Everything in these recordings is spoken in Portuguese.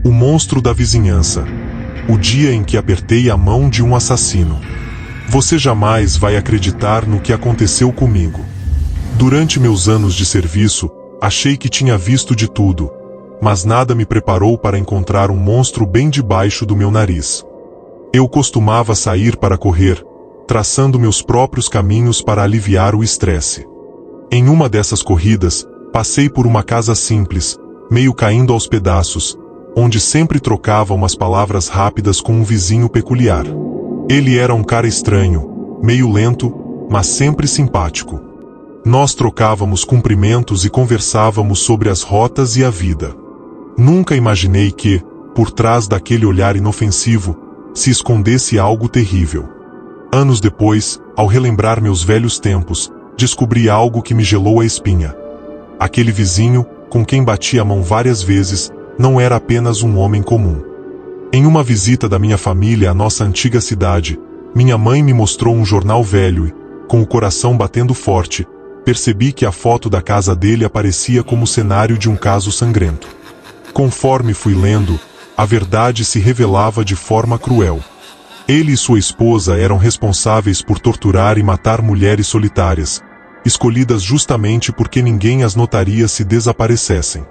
O monstro da vizinhança. O dia em que apertei a mão de um assassino. Você jamais vai acreditar no que aconteceu comigo. Durante meus anos de serviço, achei que tinha visto de tudo, mas nada me preparou para encontrar um monstro bem debaixo do meu nariz. Eu costumava sair para correr, traçando meus próprios caminhos para aliviar o estresse. Em uma dessas corridas, passei por uma casa simples, meio caindo aos pedaços, onde sempre trocava umas palavras rápidas com um vizinho peculiar. Ele era um cara estranho, meio lento, mas sempre simpático. Nós trocávamos cumprimentos e conversávamos sobre as rotas e a vida. Nunca imaginei que, por trás daquele olhar inofensivo, se escondesse algo terrível. Anos depois, ao relembrar meus velhos tempos, descobri algo que me gelou a espinha. Aquele vizinho, com quem bati a mão várias vezes, não era apenas um homem comum. Em uma visita da minha família à nossa antiga cidade, minha mãe me mostrou um jornal velho e, com o coração batendo forte, percebi que a foto da casa dele aparecia como cenário de um caso sangrento. Conforme fui lendo, a verdade se revelava de forma cruel. Ele e sua esposa eram responsáveis por torturar e matar mulheres solitárias, escolhidas justamente porque ninguém as notaria se desaparecessem.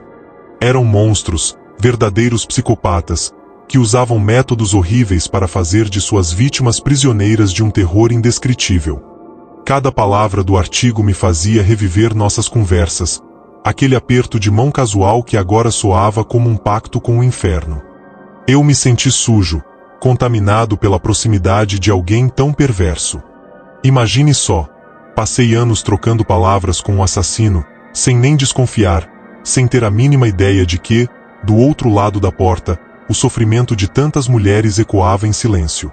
Eram monstros, verdadeiros psicopatas, que usavam métodos horríveis para fazer de suas vítimas prisioneiras de um terror indescritível. Cada palavra do artigo me fazia reviver nossas conversas, aquele aperto de mão casual que agora soava como um pacto com o inferno. Eu me senti sujo, contaminado pela proximidade de alguém tão perverso. Imagine só, passei anos trocando palavras com um assassino, sem nem desconfiar, sem ter a mínima ideia de que, do outro lado da porta, o sofrimento de tantas mulheres ecoava em silêncio.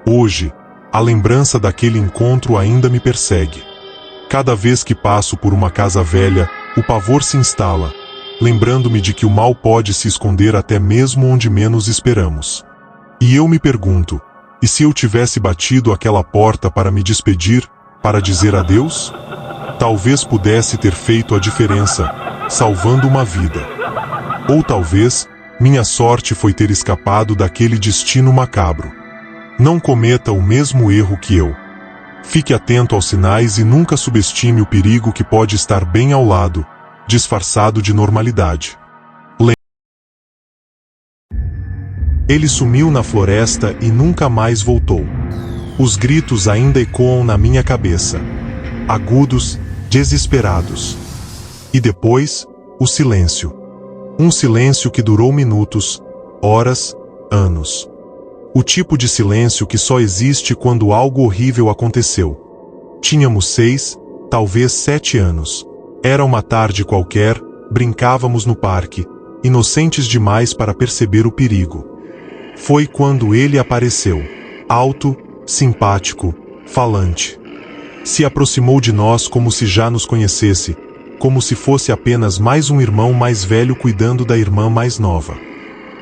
Hoje, a lembrança daquele encontro ainda me persegue. Cada vez que passo por uma casa velha, o pavor se instala, lembrando-me de que o mal pode se esconder até mesmo onde menos esperamos. E eu me pergunto, e se eu tivesse batido aquela porta para me despedir, para dizer adeus? Talvez pudesse ter feito a diferença, salvando uma vida. Ou talvez, minha sorte foi ter escapado daquele destino macabro. Não cometa o mesmo erro que eu. Fique atento aos sinais e nunca subestime o perigo que pode estar bem ao lado, disfarçado de normalidade. Ele sumiu na floresta e nunca mais voltou. Os gritos ainda ecoam na minha cabeça. Agudos, desesperados. E depois, o silêncio. Um silêncio que durou minutos, horas, anos. O tipo de silêncio que só existe quando algo horrível aconteceu. Tínhamos 6, talvez 7 anos. Era uma tarde qualquer, brincávamos no parque, inocentes demais para perceber o perigo. Foi quando ele apareceu, alto, simpático, falante. Se aproximou de nós como se já nos conhecesse, como se fosse apenas mais um irmão mais velho cuidando da irmã mais nova.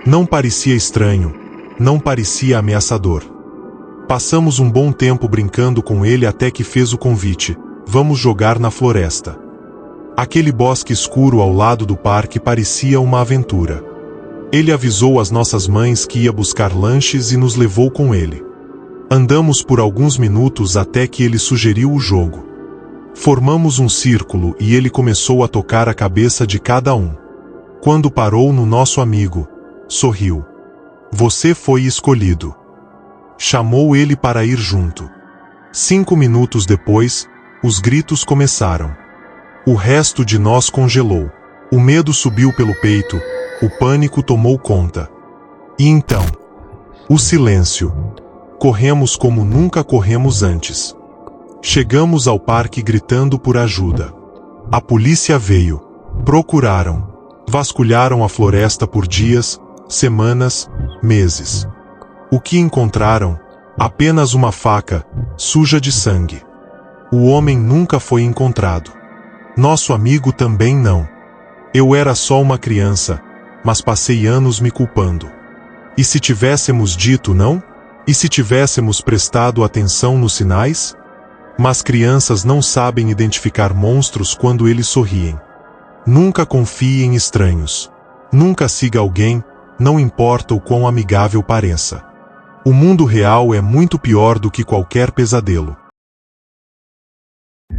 Não parecia estranho, não parecia ameaçador. Passamos um bom tempo brincando com ele até que fez o convite: vamos jogar na floresta. Aquele bosque escuro ao lado do parque parecia uma aventura. Ele avisou as nossas mães que ia buscar lanches e nos levou com ele. Andamos por alguns minutos até que ele sugeriu o jogo. Formamos um círculo e ele começou a tocar a cabeça de cada um. Quando parou no nosso amigo, sorriu. Você foi escolhido. Chamou ele para ir junto. 5 minutos depois, os gritos começaram. O resto de nós congelou. O medo subiu pelo peito, o pânico tomou conta. E então, o silêncio. Corremos como nunca corremos antes. Chegamos ao parque gritando por ajuda. A polícia veio. Procuraram. Vasculharam a floresta por dias, semanas, meses. O que encontraram? Apenas uma faca, suja de sangue. O homem nunca foi encontrado. Nosso amigo também não. Eu era só uma criança, mas passei anos me culpando. E se tivéssemos dito não? E se tivéssemos prestado atenção nos sinais? Mas crianças não sabem identificar monstros quando eles sorriem. Nunca confie em estranhos. Nunca siga alguém, não importa o quão amigável pareça. O mundo real é muito pior do que qualquer pesadelo.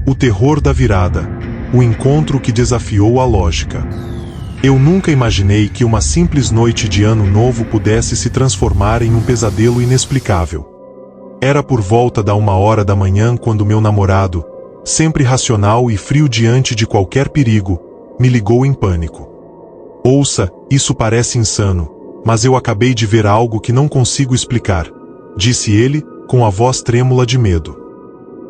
O terror da virada. O encontro que desafiou a lógica. Eu nunca imaginei que uma simples noite de ano novo pudesse se transformar em um pesadelo inexplicável. Era por volta da 1h da manhã quando meu namorado, sempre racional e frio diante de qualquer perigo, me ligou em pânico. Ouça, isso parece insano, mas eu acabei de ver algo que não consigo explicar, disse ele, com a voz trêmula de medo.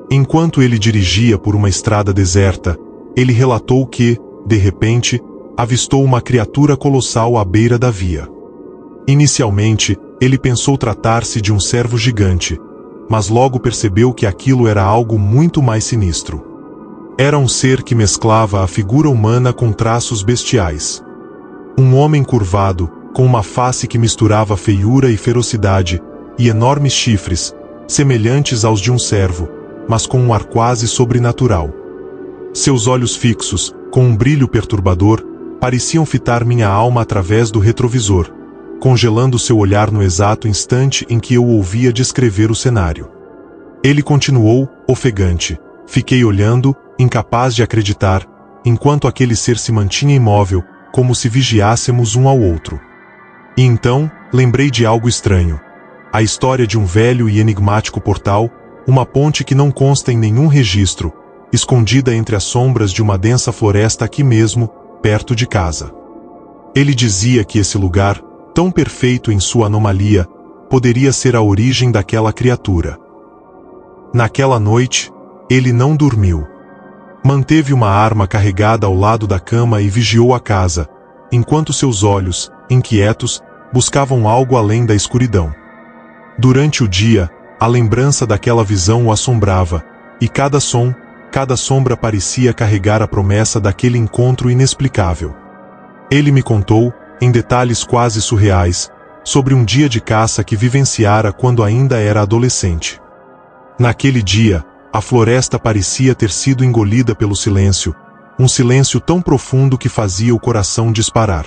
Enquanto ele dirigia por uma estrada deserta, ele relatou que, de repente, avistou uma criatura colossal à beira da via. Inicialmente, ele pensou tratar-se de um cervo gigante, mas logo percebeu que aquilo era algo muito mais sinistro. Era um ser que mesclava a figura humana com traços bestiais. Um homem curvado, com uma face que misturava feiura e ferocidade, e enormes chifres, semelhantes aos de um cervo, mas com um ar quase sobrenatural. Seus olhos fixos, com um brilho perturbador, pareciam fitar minha alma através do retrovisor, congelando seu olhar no exato instante em que eu o ouvia descrever o cenário. Ele continuou, ofegante. Fiquei olhando, incapaz de acreditar, enquanto aquele ser se mantinha imóvel, como se vigiássemos um ao outro. E então, lembrei de algo estranho. A história de um velho e enigmático portal, uma ponte que não consta em nenhum registro, escondida entre as sombras de uma densa floresta aqui mesmo, perto de casa. Ele dizia que esse lugar, tão perfeito em sua anomalia, poderia ser a origem daquela criatura. Naquela noite, ele não dormiu. Manteve uma arma carregada ao lado da cama e vigiou a casa, enquanto seus olhos, inquietos, buscavam algo além da escuridão. Durante o dia, a lembrança daquela visão o assombrava, e cada som, cada sombra parecia carregar a promessa daquele encontro inexplicável. Ele me contou, em detalhes quase surreais, sobre um dia de caça que vivenciara quando ainda era adolescente. Naquele dia, a floresta parecia ter sido engolida pelo silêncio, um silêncio tão profundo que fazia o coração disparar.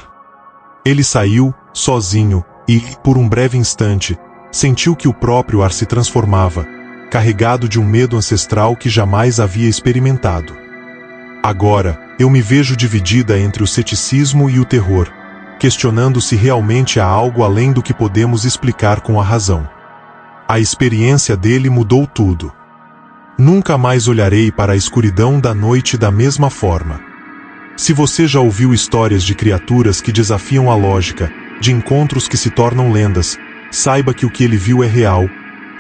Ele saiu, sozinho, e, por um breve instante, sentiu que o próprio ar se transformava, carregado de um medo ancestral que jamais havia experimentado. Agora, eu me vejo dividida entre o ceticismo e o terror, questionando se realmente há algo além do que podemos explicar com a razão. A experiência dele mudou tudo. Nunca mais olharei para a escuridão da noite da mesma forma. Se você já ouviu histórias de criaturas que desafiam a lógica, de encontros que se tornam lendas, saiba que o que ele viu é real,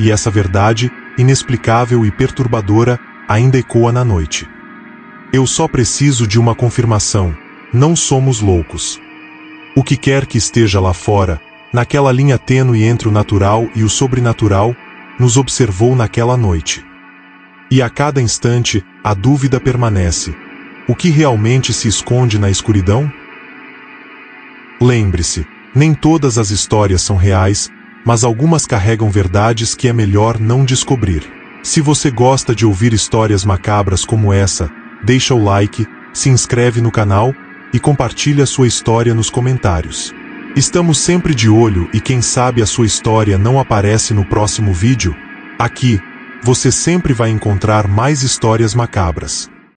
e essa verdade, inexplicável e perturbadora, ainda ecoa na noite. Eu só preciso de uma confirmação: não somos loucos. O que quer que esteja lá fora, naquela linha tênue entre o natural e o sobrenatural, nos observou naquela noite. E a cada instante, a dúvida permanece: o que realmente se esconde na escuridão? Lembre-se, nem todas as histórias são reais, mas algumas carregam verdades que é melhor não descobrir. Se você gosta de ouvir histórias macabras como essa, deixa o like, se inscreve no canal e compartilha sua história nos comentários. Estamos sempre de olho e quem sabe a sua história não aparece no próximo vídeo? Aqui, você sempre vai encontrar mais histórias macabras.